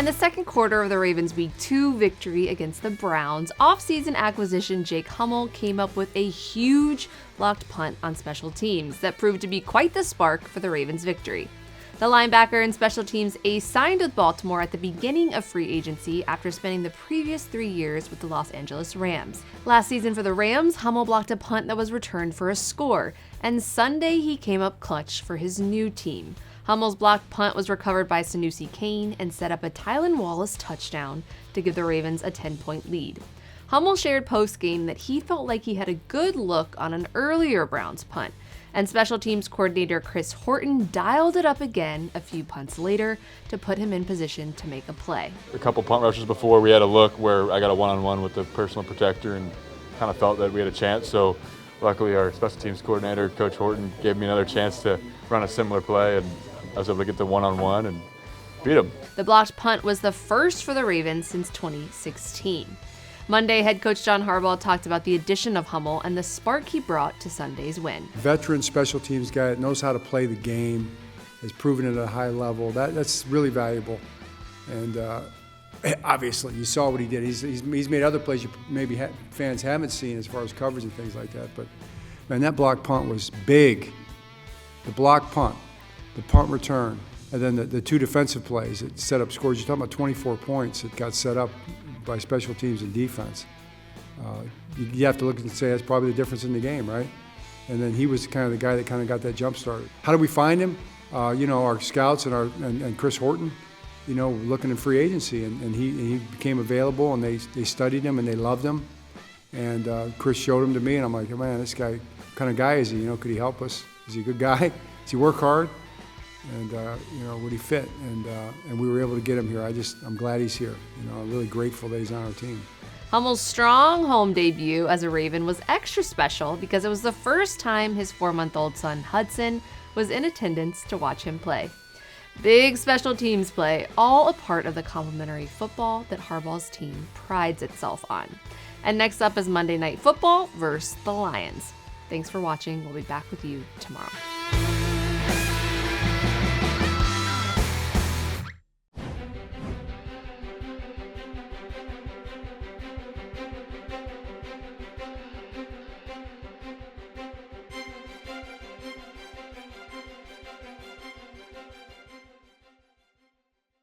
the second quarter of the Ravens' Week 2 victory against the Browns, offseason acquisition Jake Hummel came up with a huge blocked punt on special teams that proved to be quite the spark for the Ravens' victory. The linebacker and special teams ace signed with Baltimore at the beginning of free agency after spending the previous 3 years with the Los Angeles Rams. Last season for the Rams, Hmel blocked a punt that was returned for a score, and Sunday he came up clutch for his new team. Hummel's blocked punt was recovered by Sanusi Kane and set up a Tylan Wallace touchdown to give the Ravens a 10-point lead. Hmel shared post-game that he felt like he had a good look on an earlier Browns punt, and special teams coordinator Chris Horton dialed it up again a few punts later to put him in position to make a play. A couple punt rushes before, we had a look where I got a one-on-one with the personal protector and kind of felt that we had a chance. So luckily our special teams coordinator, Coach Horton, gave me another chance to run a similar play, and I was able to get the one-on-one and beat him. The blocked punt was the first for the Ravens since 2016. Monday, head coach John Harbaugh talked about the addition of Hmel and the spark he brought to Sunday's win. Veteran special teams guy that knows how to play the game, has proven it at a high level. That's really valuable. And obviously, you saw what he did. He's made other plays you maybe fans haven't seen as far as coverage and things like that. But, man, that block punt was big. The block punt, the punt return, and then the two defensive plays that set up scores. You're talking about 24 points that got set up by special teams and defense. You have to look and say that's probably the difference in the game, right? And then he was kind of the guy that kind of got that jump started. How do we find him? Our scouts and Chris Horton, looking in free agency, and he became available, and they studied him and they loved him. And Chris showed him to me, and I'm like, man, this guy, what kind of guy is he? Could he help us? Is he a good guy? Does he work hard? And would he fit? And we were able to get him here. I'm glad he's here. I'm really grateful that he's on our team. Hmel's strong home debut as a Raven was extra special because it was the first time his 4-month-old son Hudson was in attendance to watch him play. Big special teams play, all a part of the complimentary football that Harbaugh's team prides itself on. And next up is Monday Night Football versus the Lions. Thanks for watching. We'll be back with you tomorrow.